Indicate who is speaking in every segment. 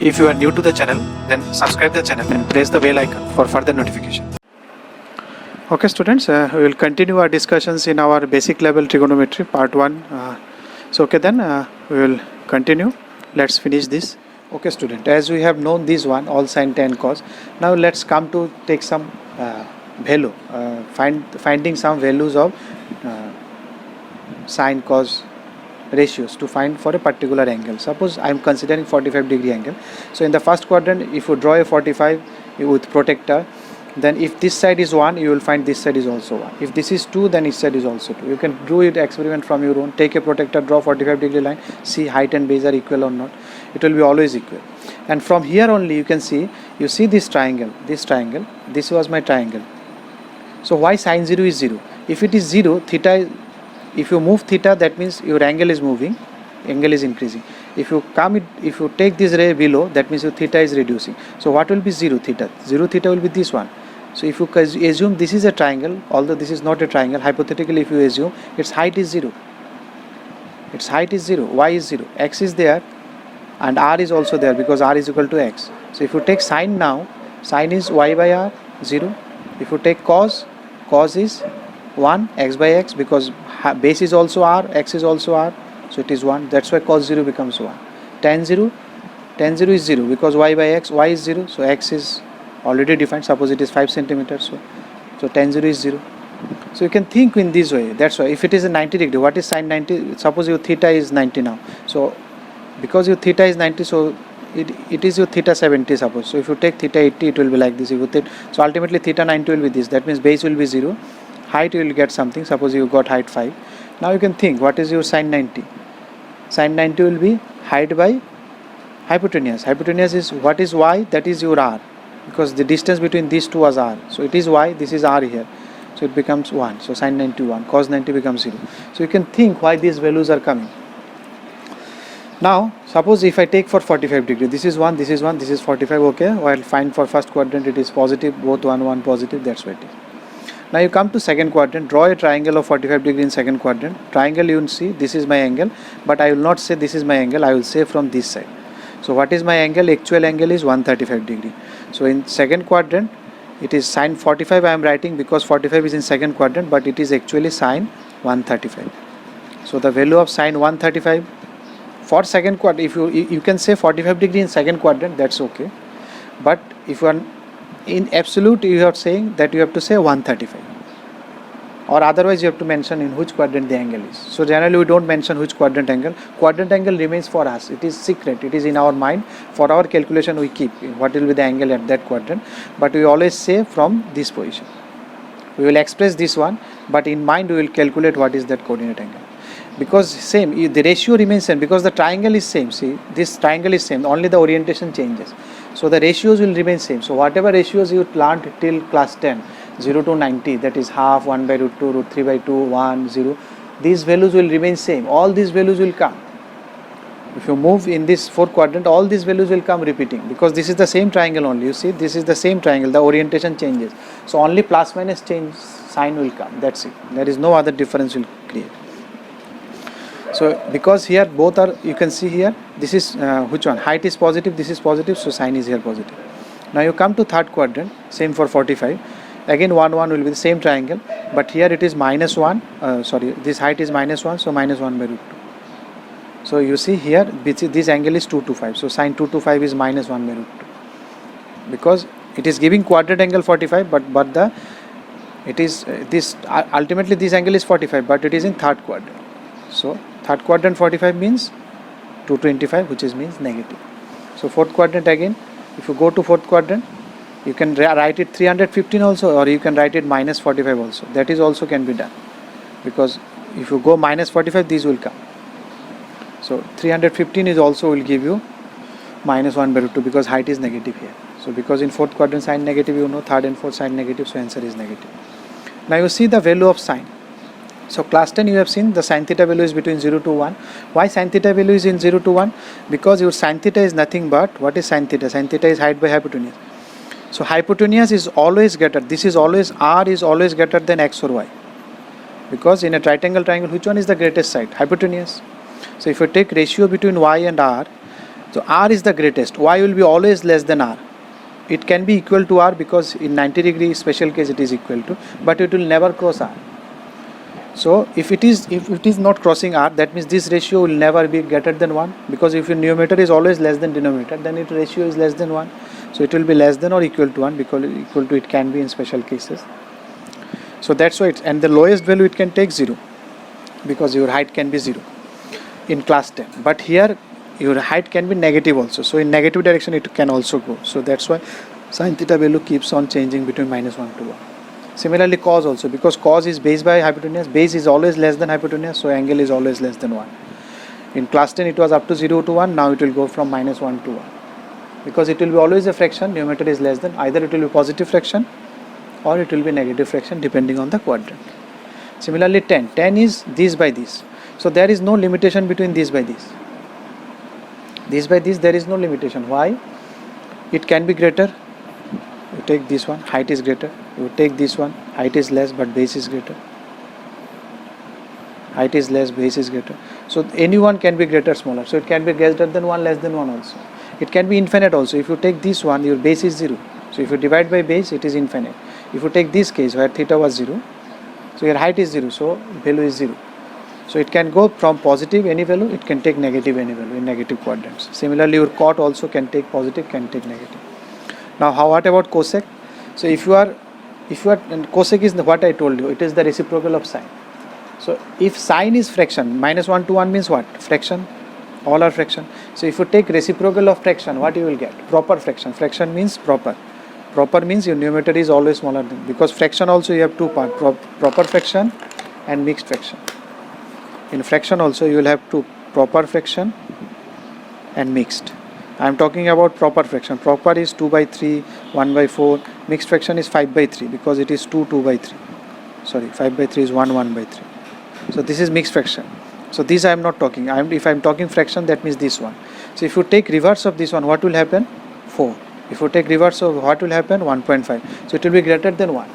Speaker 1: If you are new to the channel, then subscribe the channel and press the bell icon for further notification. Okay students, we will continue our discussions in our basic level trigonometry part 1. We will continue. Let's finish this. Okay student, as we have known this one, all sine, tan, cos. Now let's come to take some value, finding some values of sine, cos ratios to find for a particular angle. Suppose I am considering 45 degree angle. So in the first quadrant, if you draw a 45 with protector, then if this side is 1, you will find this side is also 1. If this is 2, then each side is also 2. You can do it experiment from your own. Take a protector, draw 45 degree line, see height and base are equal or not. It will be always equal. And from here only you can see, you see this triangle, this was my triangle. So why sine 0 is 0? If it is 0, theta, if you move theta, that means your angle is moving, angle is increasing. If you take this ray below, that means your theta is reducing. So what will be 0 theta? 0 theta will be this one. So if you assume this is a triangle, although this is not a triangle, hypothetically if you assume its height is 0, y is 0, x is there and r is also there because r is equal to x. So if you take sine now, sine is y by r, 0. If you take cos is 1, x by x, because base is also r, x is also r, so it is 1. That's why cos 0 becomes 1. Tan 0 is 0 because y by x, y is 0, so x is already defined. Suppose it is 5 centimeters, so tan 0 is 0. So you can think in this way. That's why if it is a 90 degree, what is sine 90? Suppose your theta is 90 now. So because your theta is 90, so it is your theta 70 suppose. So if you take theta 80, it will be like this. So ultimately theta 90 will be this. That means base will be 0. Height you will get something. Suppose you got height 5. Now you can think what is your sine 90. Sine 90 will be height by hypotenuse. Hypotenuse is what is y, that is your r, because the distance between these two was r. So it is y, this is r here. So it becomes 1. So sine 90 1, cos 90 becomes 0. So you can think why these values are coming. Now suppose if I take for 45 degree, this is 1, this is 1, this is 45, okay. While find for first quadrant it is positive, both 1 1 positive, that's what it is. Now you come to second quadrant, draw a triangle of 45 degree in second quadrant. Triangle you will see, this is my angle, but I will not say this is my angle, I will say from this side. So what is my angle? Actual angle is 135 degree. So in second quadrant, it is sine 45 I am writing because 45 is in second quadrant, but it is actually sine 135. So the value of sine 135 for second quadrant, if you can say 45 degree in second quadrant, that's okay. But if you are in absolute, you are saying that you have to say 135, or otherwise you have to mention in which quadrant the angle is. So generally we don't mention which quadrant angle. Quadrant angle remains for us. It is secret. It is in our mind. For our calculation we keep what will be the angle at that quadrant. But we always say from this position. We will express this one, but in mind we will calculate what is that coordinate angle. Because same, the ratio remains same because the triangle is same. See, this triangle is same. Only the orientation changes. So the ratios will remain same. So whatever ratios you learned till class 10, 0 to 90, that is half, 1 by root 2, root 3 by 2, 1, 0. These values will remain same. All these values will come. If you move in this fourth quadrant, all these values will come repeating because this is the same triangle only. You see, this is the same triangle. The orientation changes. So only plus minus change sign will come. That's it. There is no other difference will create. So because here both are, you can see here, this is which one? Height is positive, this is positive, so sine is here positive. Now you come to third quadrant, same for 45. Again 1 1 will be the same triangle, but here it is minus 1, this height is minus 1, so minus 1 by root 2. So you see here, this angle is 225, so sine 225 is minus 1 by root 2. Because it is giving quadrant angle 45, but the, it is, ultimately this angle is 45, but it is in third quadrant. So third quadrant 45 means 225, which is means negative. So fourth quadrant again, if you go to fourth quadrant, you can write it 315 also, or you can write it minus 45 also. That is also can be done, because if you go minus 45, these will come. So 315 is also will give you minus 1 by root 2 because height is negative here. So because in fourth quadrant sine negative, you know, third and fourth sine negative, so answer is negative. Now you see the value of sine. So class 10 you have seen the sin theta value is between 0 to 1. Why sin theta value is in 0 to 1? Because your sin theta is nothing but, what is sin theta? Sin theta is height by hypotenuse. So hypotenuse is always greater, this is always, r is always greater than x or y. Because in a triangle, which one is the greatest side? Hypotenuse. So if you take ratio between y and r, So R is the greatest. Y will be always less than R. It can be equal to R because in 90 degree special case it is equal to, but it will never cross R. So if it is not crossing R, that means this ratio will never be greater than 1, because if your numerator is always less than denominator, then its ratio is less than 1. So it will be less than or equal to 1, because equal to it can be in special cases. So that's why and the lowest value it can take 0, because your height can be 0 in class 10. But here your height can be negative also. So in negative direction it can also go. So that's why sin theta value keeps on changing between -1 to 1. Similarly cos also, because cos is base by hypotenuse, base is always less than hypotenuse, so angle is always less than 1. In class 10 it was up to 0 to 1, now it will go from -1 to 1. Because it will be always a fraction, numerator is less than, either it will be positive fraction or it will be negative fraction depending on the quadrant. Similarly 10 is this by this. So there is no limitation between this by this. This by this there is no limitation. Why? It can be greater. You take this one, height is greater. You take this one, height is less but base is greater. Height is less, base is greater. So any one can be greater, smaller. So it can be greater than 1, less than 1 also. It can be infinite also. If you take this one, your base is 0. So if you divide by base, it is infinite. If you take this case where theta was 0, so your height is 0, so value is 0. So it can go from positive any value, it can take negative any value in negative quadrants. Similarly your cot also can take positive, can take negative. Now what about cosec? So if you are and cosec is what I told you, it is the reciprocal of sine. So if sine is fraction, -1 to 1 means what? Fraction. All are fraction. So if you take reciprocal of fraction, what you will get? Proper fraction. Fraction means proper. Proper means your numerator is always smaller than, because fraction also you have two parts, proper fraction and mixed fraction. In fraction also you will have two, proper fraction and mixed. I am talking about proper fraction. Proper is 2 by 3, 1 by 4. Mixed fraction is 5 by 3 because it is 2 by 3. Sorry, 5 by 3 is 1 by 3. So this is mixed fraction. So this I am not talking. If I am talking fraction, that means this one. So if you take reverse of this one, what will happen? 4. If you take reverse of, what will happen? 1.5. So it will be greater than 1.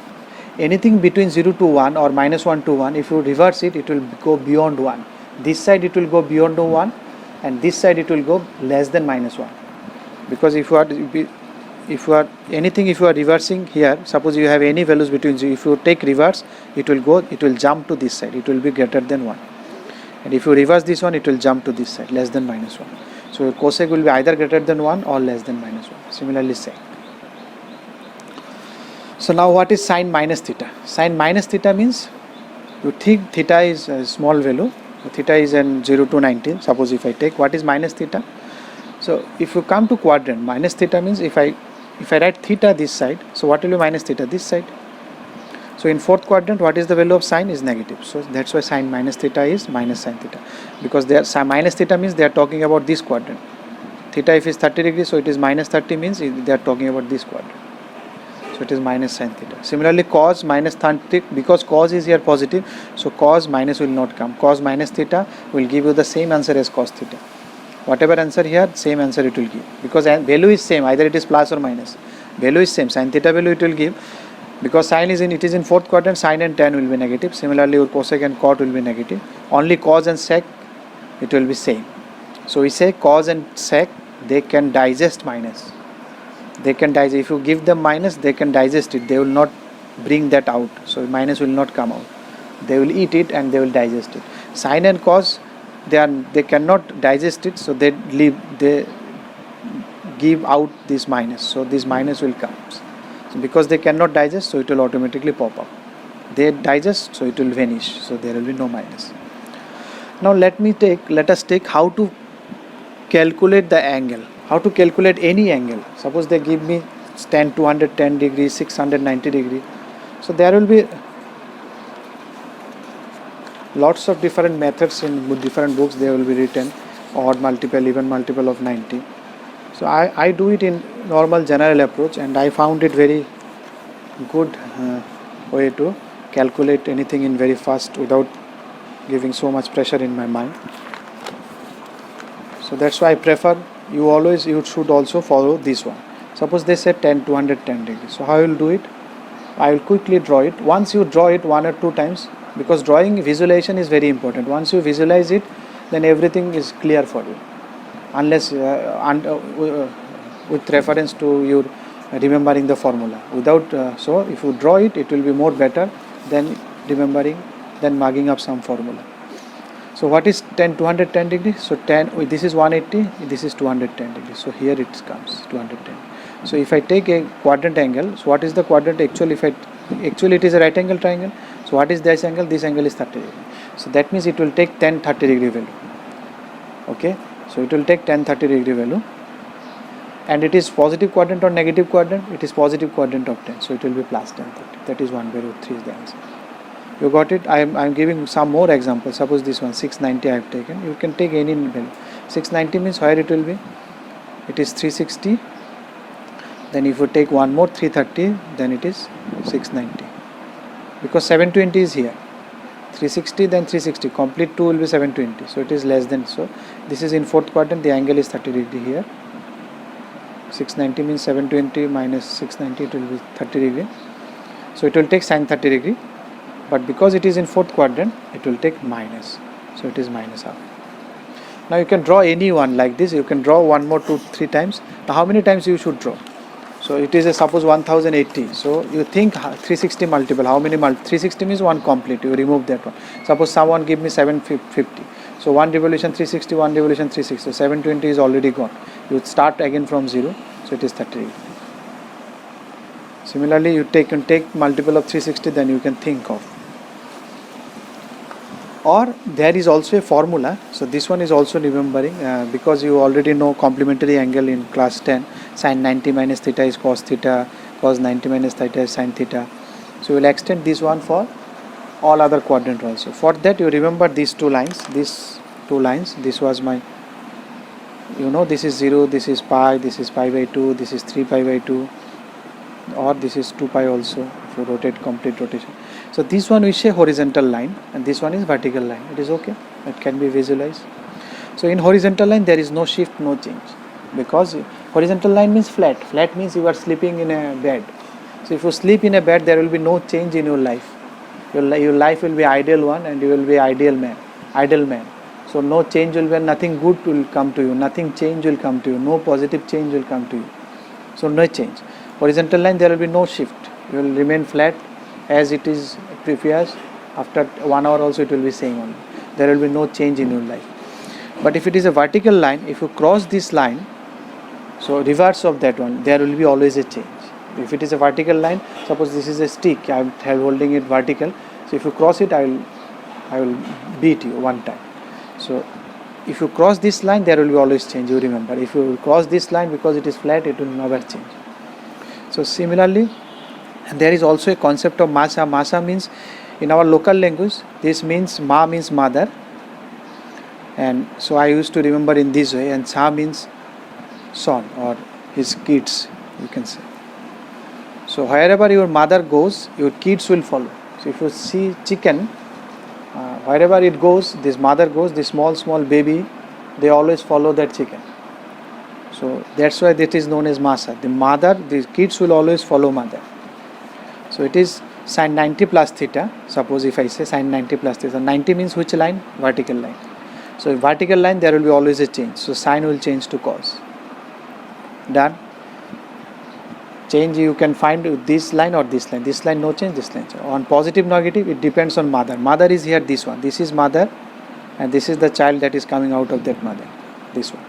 Speaker 1: Anything between 0 to 1 or -1 to 1, if you reverse it, it will go beyond 1. This side it will go beyond 1 and this side it will go less than -1. Because if you are reversing here, suppose you have any values between 0, if you take reverse, it will jump to this side, it will be greater than 1. And if you reverse this one, it will jump to this side, less than -1. So your cosec will be either greater than 1 or less than -1. Similarly sec. So now what is sine minus theta? Sine minus theta means you think theta is a small value. Theta is in 0 to 19. Suppose if I take, what is minus theta? So if you come to quadrant, minus theta means if I write theta this side, so what will be minus theta this side? So in fourth quadrant, what is the value of sine? Is negative. So that's why sine minus theta is minus sine theta, because minus theta means they are talking about this quadrant. Theta if is 30 degrees, so it is minus 30 means they are talking about this quadrant. So it is minus sine theta. Similarly cos minus 30, because cos is here positive, so cos minus will not come. Cos minus theta will give you the same answer as cos theta. Whatever answer here, same answer it will give, because value is same, either it is plus or minus. Value is same, sine theta value it will give, because sine is in fourth quadrant, sine and tan will be negative. Similarly your cosec and cot will be negative. Only cos and sec it will be same. So we say cos and sec, they can digest minus. They can digest. If you give them minus, they can digest it. They will not bring that out. So minus will not come out. They will eat it and they will digest it. Sine and cos, they cannot digest it, so they give out this minus. So this minus will come. So because they cannot digest, so it will automatically pop up. They digest, so it will vanish. So there will be no minus. Now let us take how to calculate the angle. How to calculate any angle. Suppose they give me 210 degrees, 690 degrees. So there will be lots of different methods in different books. They will be written odd multiple, even multiple of 90. So I do it in normal general approach, and I found it very good way to calculate anything in very fast without giving so much pressure in my mind. So that's why I prefer you should also follow this one. Suppose they say 210 degrees. So how you will do it? I will quickly draw it. Once you draw it 1 or 2 times, because drawing visualization is very important. Once you visualize it, then everything is clear for you. unless with reference to your remembering the formula. Without so if you draw it, it will be more better than remembering, than mugging up some formula. So what is 210 degrees? So this is 180, this is 210 degrees. So here it comes 210. So if I take a quadrant angle, so what is the quadrant actually? Actually it is a right angle triangle. So what is this angle? This angle is 30 degrees. So that means it will take 10 30 degree value. Okay, so it will take 10 30 degree value, and it is positive quadrant or negative quadrant? It is positive quadrant of 10, so it will be plus 10 30. That is 1/√3 is the answer. You got it? I am giving some more examples. Suppose this one 690 I have taken. You can take any value. 690 means where it will be? It is 360. Then if you take one more 330, then it is 690. Because 720 is here. 360 then 360. Complete 2 will be 720. So it is less than. So this is in fourth quadrant. The angle is 30 degree here. 690 means 720 minus 690. It will be 30 degree. So it will take sin 30 degree. But because it is in fourth quadrant, it will take minus. So it is minus half. Now you can draw any one like this. You can draw one more 2 3 times. Now how many times you should draw? So it is a suppose 1080. So you think 360 multiple. How many 360 means one complete. You remove that one. Suppose someone give me 750. So one revolution 360, one revolution 360. So 720 is already gone. You start again from 0. So it is 30. Similarly, you can take multiple of 360. Then you can think of. Or there is also a formula. So this one is also remembering because you already know complementary angle in class 10. Sin 90 minus theta is cos theta, cos 90 minus theta is sin theta. So we will extend this one for all other quadrant also. For that you remember these two lines. This was my, this is 0, this is pi, this is pi by 2, this is 3 pi by 2, or this is 2 pi also if you rotate complete rotation. So this one we say horizontal line and this one is vertical line. It is okay. It can be visualized. So in horizontal line there is no shift, no change, because horizontal line means flat. Flat means you are sleeping in a bed. So if you sleep in a bed, there will be no change in your life. Your life will be ideal one and you will be idle man. So no change will be, nothing good will come to you, nothing change will come to you, no positive change will come to you. So no change. Horizontal line there will be no shift. You will remain flat as it is previous. After 1 hour also it will be same only. There will be no change in your life. But if it is a vertical line, if you cross this line, so reverse of that one, there will be always a change. If it is a vertical line, suppose this is a stick, I am holding it vertical. So if you cross it, I will beat you one time. So if you cross this line, there will be always change. You remember, if you cross this line because it is flat, it will never change. So similarly, there is also a concept of masa. Masa means, in our local language, this means ma means mother, and so I used to remember in this way, and sa means son or his kids, you can say. So wherever your mother goes, your kids will follow. So if you see chicken, wherever it goes, this mother goes, this small baby, they always follow that chicken. So that's why that is known as masa. The mother, the kids will always follow mother. So it is sin 90 plus theta. Suppose if I say sin 90 plus theta, 90 means which line? Vertical line. So vertical line there will be always a change. So sin will change to cos. Done. Change you can find this line or this line. This line no change, this line change. On positive negative it depends on mother. Mother is here, this one. This is mother and this is the child that is coming out of that mother. This one.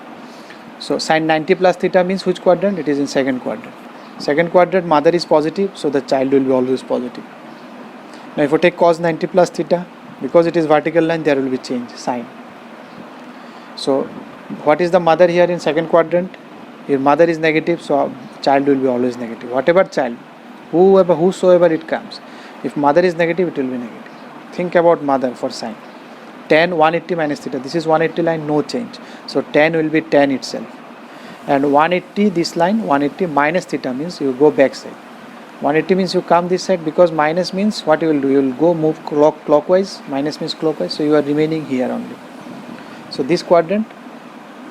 Speaker 1: So sin 90 plus theta means which quadrant? It is in second quadrant. Second quadrant, mother is positive, so the child will be always positive. Now if you take cos 90 plus theta, because it is vertical line, there will be change, sine. So what is the mother here in second quadrant? Your mother is negative, so child will be always negative. Whatever child, whosoever it comes, if mother is negative, it will be negative. Think about mother for sine. Tan 180 minus theta, this is 180 line, no change. So tan will be tan itself. And 180, this line 180 minus theta means you go back side. 180 means you come this side, because minus means what you will do, you will go move clockwise, minus means clockwise, so you are remaining here only. So this quadrant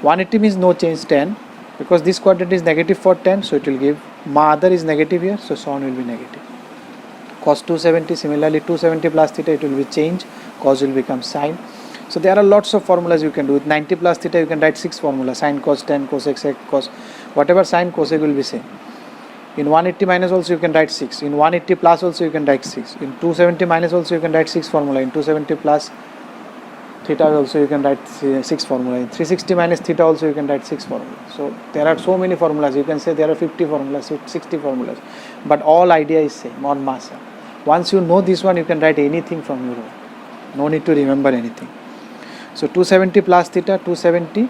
Speaker 1: 180 means no change tan, because this quadrant is negative for tan, so it will give mother is negative here, so son will be negative. Cos 270, similarly 270 plus theta, it will be change, cos will become sine. So there are lots of formulas you can do. With 90 plus theta you can write 6 formulas: sine, cos, tan, cosec, sec, cos, whatever sine, cosec will be same. In 180 minus also you can write 6. In 180 plus also you can write 6. In 270 minus also you can write 6 formula. In 270 plus theta also you can write 6 formula. In 360 minus theta also you can write 6 formula. So there are so many formulas. You can say there are 50 formulas, 60 formulas, but all idea is same on massa. Once you know this one, you can write anything from your own. No need to remember anything. So 270 plus theta, 270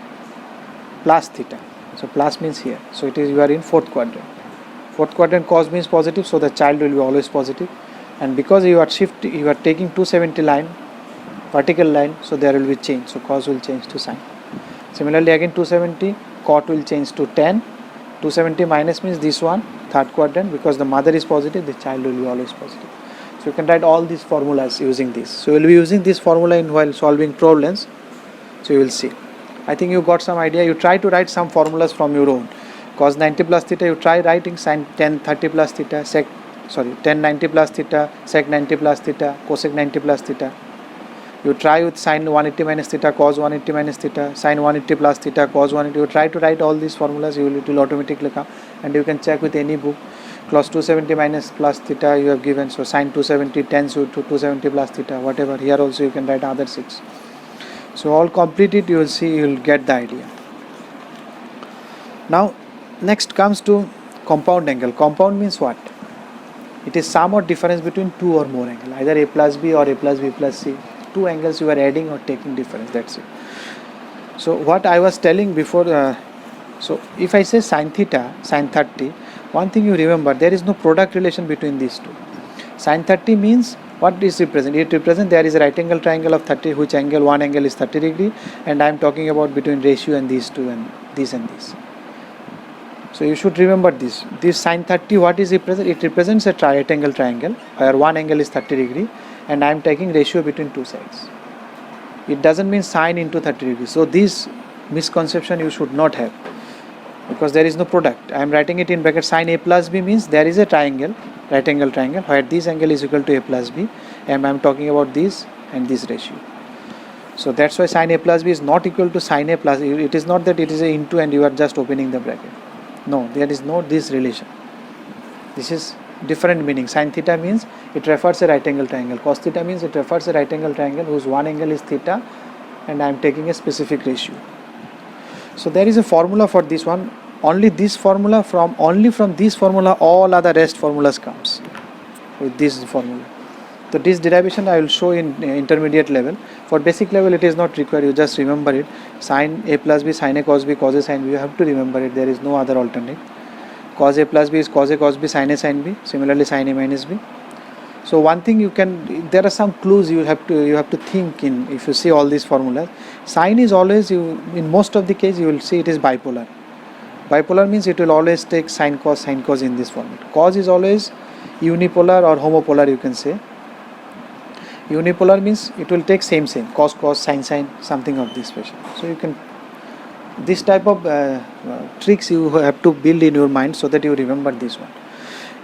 Speaker 1: plus theta. So plus means here. So it is, you are in fourth quadrant. Fourth quadrant, cos means positive, so the child will be always positive. And because you are taking 270 line, vertical line, so there will be change. So cos will change to sine. Similarly again 270, cot will change to tan. 270 minus means this one, third quadrant, because the mother is positive, the child will be always positive. So you can write all these formulas using this. So you will be using this formula in while solving problems. So you will see. I think you got some idea. You try to write some formulas from your own. Cos 90 plus theta, you try writing sin tan 30 plus theta, tan 90 plus theta, sec 90 plus theta, cosec 90 plus theta. You try with sin 180 minus theta, cos 180 minus theta, sin 180 plus theta, cos 180. You try to write all these formulas, it will automatically come, and you can check with any book. Cos 270 minus plus theta you have given, so sin 270 tends to 270 plus theta, whatever. Here also you can write other 6. So all complete it, you will see, you will get the idea. Now next comes to compound angle. Compound means what? It is sum or difference between two or more angles, either a plus b or a plus b plus c. Two angles you are adding or taking difference, that's it. So what I was telling before, so if I say sin theta, sin 30, one thing you remember, there is no product relation between these two. Sin 30 means, what is represent? It represents there is a right angle triangle of 30, which angle, one angle is 30 degree, and I am talking about between ratio and these two, and this and this. So you should remember this. This sin 30, what is represent? It represents a right angle triangle where one angle is 30 degree, and I am taking ratio between two sides. It doesn't mean sine into 30 degrees. So this misconception you should not have, because there is no product. I am writing it in bracket. Sin a plus b means there is a triangle, right angle triangle, where this angle is equal to a plus b, and I am talking about this and this ratio. So that's why sin a plus b is not equal to sin a plus. It is not that it is a into and you are just opening the bracket. No, there is no this relation. This is different meaning. Sin theta means it refers a right angle triangle. Cos theta means it refers a right angle triangle whose one angle is theta, and I am taking a specific ratio. So there is a formula for this one. Only this formula, from this formula all other rest formulas comes with this formula. So this derivation I will show in intermediate level. For basic level it is not required, you just remember it. Sin a plus b, sin a cos b, cos a sin b, you have to remember it. There is no other alternate. Cos a plus b is cos a cos b, sin a sin b. Similarly sin a minus b. So one thing you can, there are some clues you have to think in. If you see all these formulas, sin is always, in most of the case you will see it is bipolar. Bipolar means it will always take sin cos in this format. Cos is always unipolar or homopolar, you can say. Unipolar means it will take same cos sin something of this fashion. So you can, this type of tricks you have to build in your mind so that you remember this one.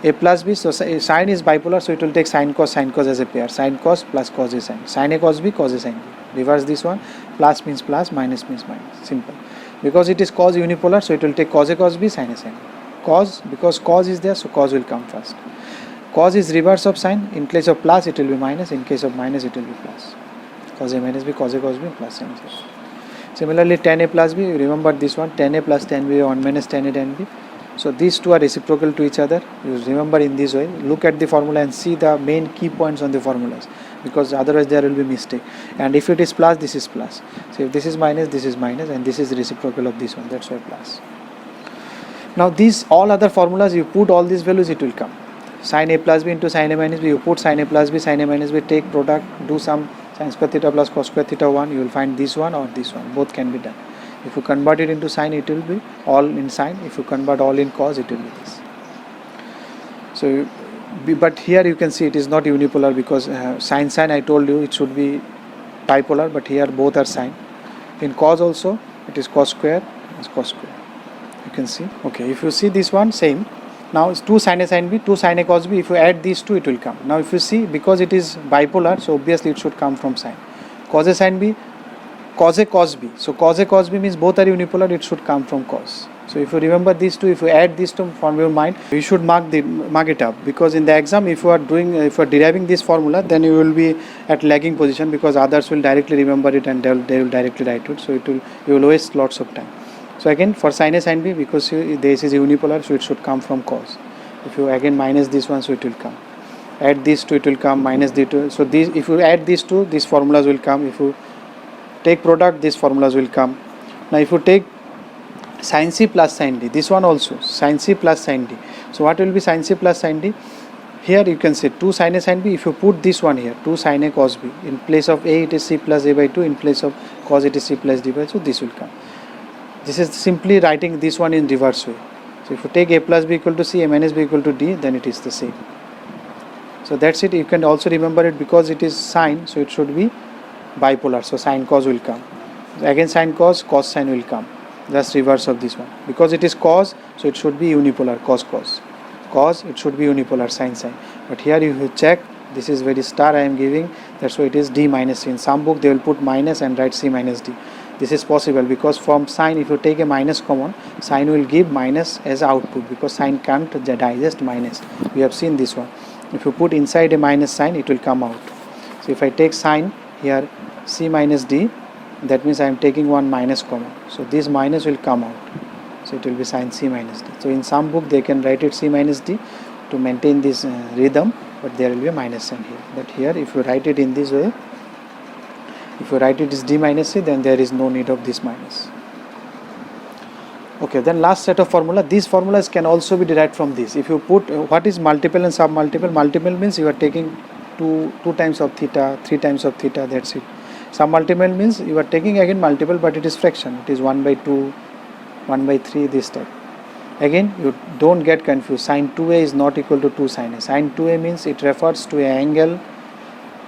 Speaker 1: A plus b, so sin is bipolar, so it will take sin cos as a pair. Sin cos plus cos a sin. Sin a cos b, cos a sin b. Reverse this one. Plus means plus, minus means minus. Simple. Because it is cos unipolar, so it will take cos a cos b, sin a sin b. Cos, because cos is there, so cos will come first. Cos is reverse of sin. In case of plus it will be minus, in case of minus it will be plus. Cos a minus b, cos a cos b, plus sin a. Similarly tan a plus b, remember this one, tan a plus tan b, 1 minus tan a tan b. So these two are reciprocal to each other. You remember in this way. Look at the formula and see the main key points on the formulas, because otherwise there will be mistake. And if it is plus, this is plus. So if this is minus, and this is reciprocal of this one. That's why plus. Now these all other formulas, you put all these values, it will come. Sin a plus b into sin a minus b. You put sin a plus b, sin a minus b. Take product. Do some sin square theta plus cos square theta 1. You will find this one or this one. Both can be done. If you convert it into sin, it will be all in sin. If you convert all in cos, it will be this. So, but here you can see it is not unipolar, because sin I told you it should be bipolar, but here both are sin. In cos also it is cos square, it's cos square. You can see. Okay, if you see this one, same. Now it's 2 sin a sin b, 2 sin a cos b. If you add these two, it will come. Now if you see, because it is bipolar, so obviously it should come from sin. Cos a sin b, cos A cos B. So cos A cos B means both are unipolar, it should come from cos. So if you remember these two, if you add these two from your mind, you should mark it up, because in the exam if you are deriving this formula, then you will be at lagging position, because others will directly remember it and they will directly write it. So you will waste lots of time. So again, for sin A sin B, because this is unipolar, so it should come from cos. If you again minus this one, so it will come. Add these two, it will come, minus the two. So these, if you add these two, these formulas will come. If you take product, these formulas will come. Now if you take sin C plus sin D, this one also sin C plus sin D. So what will be sin C plus sin D? Here you can say 2 sin A sin B. If you put this one here, 2 sin A cos B, in place of A it is C plus A by 2, in place of cos it is C plus D by 2, so this will come. This is simply writing this one in reverse way. So if you take A plus B equal to C, A minus B equal to D, then it is the same. So that's it. You can also remember it, because it is sine, so it should be bipolar. So sine cos will come. Again sine cos, cos sine will come. Just reverse of this one. Because it is cos, so it should be unipolar, cos cos. Cos, it should be unipolar, sine sine. But here if you check, this is very star I am giving, that's why it is D minus C. In some book they will put minus and write C minus D. This is possible because from sine, if you take a minus common, sine will give minus as output, because sine can't digest minus. We have seen this one. If you put inside a minus sign, it will come out. So if I take sine here C minus D, that means I am taking one minus common. So this minus will come out. So it will be sin C minus D. So in some book they can write it C minus D to maintain this rhythm, but there will be a minus sign here. But here if you write it in this way, if you write it as D minus C, then there is no need of this minus. Okay, then last set of formula. These formulas can also be derived from this. If you put what is multiple and submultiple. Multiple means you are taking 2 times of theta, 3 times of theta, that's it. Submultiple means you are taking again multiple, but it is fraction. It is 1 by 2, 1 by 3, this type. Again, you don't get confused. Sin 2a is not equal to 2 sin a. Sin 2a means it refers to an angle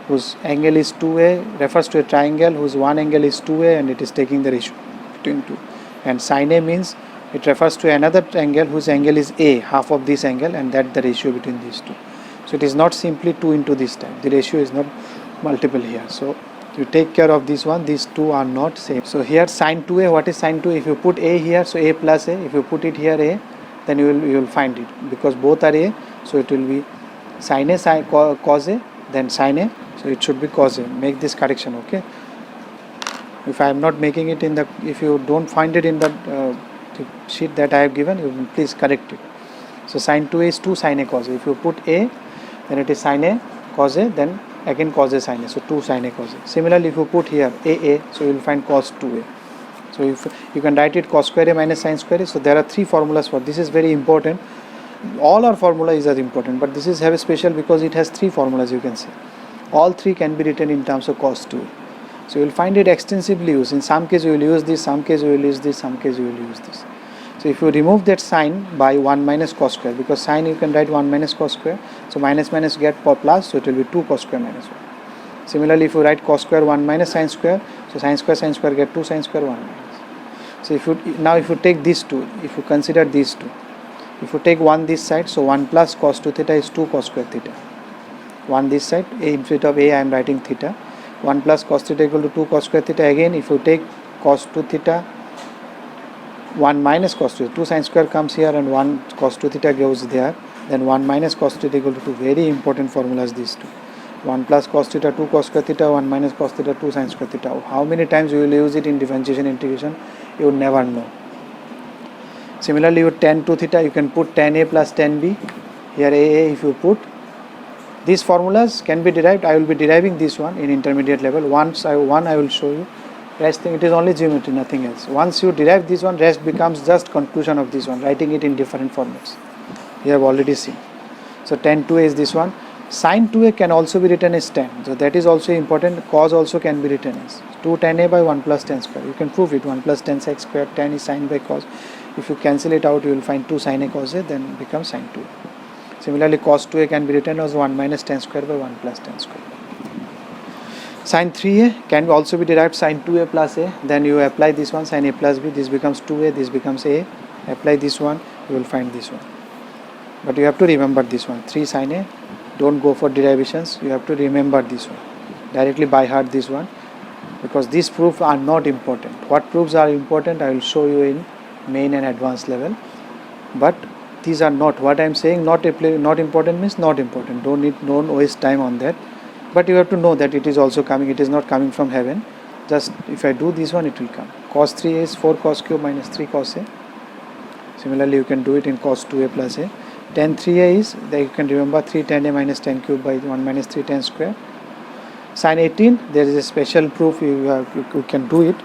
Speaker 1: whose angle is 2a, refers to a triangle whose one angle is 2a, and it is taking the ratio between 2. And sin a means it refers to another angle whose angle is a, half of this angle, and that the ratio between these two. So it is not simply 2 into this type. The ratio is not multiple here. So you take care of this one. These two are not same. So here sin 2a, what is sin 2a? If you put a here, so a plus a. If you put it here a, then you will find it, because both are a. So it will be sin a sin cos a, then sin a. So it should be cos a. Make this correction, okay? If I am not making it in the, if you don't find it in the sheet that I have given, you please correct it. So sin 2a is 2 sin a cos a. If you put a, then it is sin a cos a, then again cos a sin a. So 2 sin a cos a. Similarly, if you put here a, so you will find cos 2a. So if you can write it cos square a minus sin square a. So there are 3 formulas for this. Is very important. All our formulas are important, but this is have a special because it has 3 formulas. You can see all 3 can be written in terms of cos 2a. So you will find it extensively used. In some case you will use this, some case you will use this, some case you will use this. So if you remove that sign by 1 minus cos square, because sin you can write 1 minus cos square, so minus minus get plus, so it will be 2 cos square minus 1. Similarly, if you write cos square 1 minus sin square, so sin square get 2 sin square 1 minus. So if you take these two, if you consider these two, if you take 1 this side, so 1 plus cos 2 theta is 2 cos square theta. 1 this side, a instead of a I am writing theta. 1 plus cos theta equal to 2 cos square theta. Again, if you take cos 2 theta, 1 minus cos 2, 2 sin square comes here and 1 cos 2 theta goes there. Then 1 minus cos theta equal to 2. Very important formulas these two. 1 plus cos theta 2 cos square theta, 1 minus cos theta 2 sin square theta. How many times you will use it in differentiation integration? You will never know. Similarly, you tan 2 theta, you can put tan a plus tan b. Here a if you put. These formulas can be derived. I will be deriving this one in intermediate level. Once I will show you. Rest thing, it is only geometry, nothing else. Once you derive this one, rest becomes just conclusion of this one, writing it in different formats. You have already seen. So tan 2a is this one. Sin 2a can also be written as tan. So that is also important. Cos also can be written as 2 tan a by 1 plus tan square. You can prove it. 1 plus tan sec square. Tan is sin by cos. If you cancel it out, you will find 2 sin a cos a, then becomes sin 2a. Similarly, cos 2a can be written as 1 minus tan square by 1 plus tan square. Sin 3a can also be derived sin 2a plus a. Then you apply this one, sin a plus b. This becomes 2a, this becomes a. Apply this one, you will find this one. But you have to remember this one, 3 sin a. Don't go for derivations. You have to remember this one. Directly by heart this one. because these proofs are not important. What proofs are important I will show you in main and advanced level, but these are not, what I am saying, not important means not important, don't waste time on that, but you have to know that it is also coming, it is not coming from heaven. Just if I do this one, it will come. Cos 3a is 4 cos cube minus 3 cos a. Similarly you can do it in cos 2a plus a. Tan 3a is, that you can remember, 3 tan a minus tan cube by 1 minus 3 tan square. Sin 18, there is a special proof, you can do it,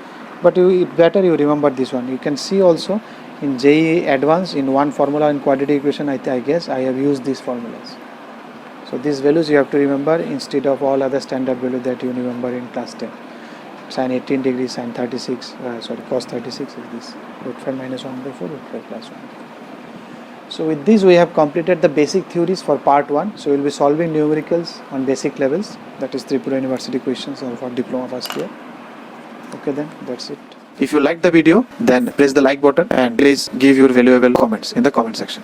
Speaker 1: but it better you remember this one. You can see also in JEE Advanced, in one formula in quadratic equation, I guess I have used these formulas. So these values you have to remember instead of all other standard value that you remember in class 10. Sin 18 degrees, sin 36, cos 36 is this, root 5 minus 1 by 4, root 5 plus 1. So with this we have completed the basic theories for part 1. So we will be solving numericals on basic levels, that is Tripura University questions or for diploma first year. Okay, then that's it. If you like the video, then press the like button and please give your valuable comments in the comment section.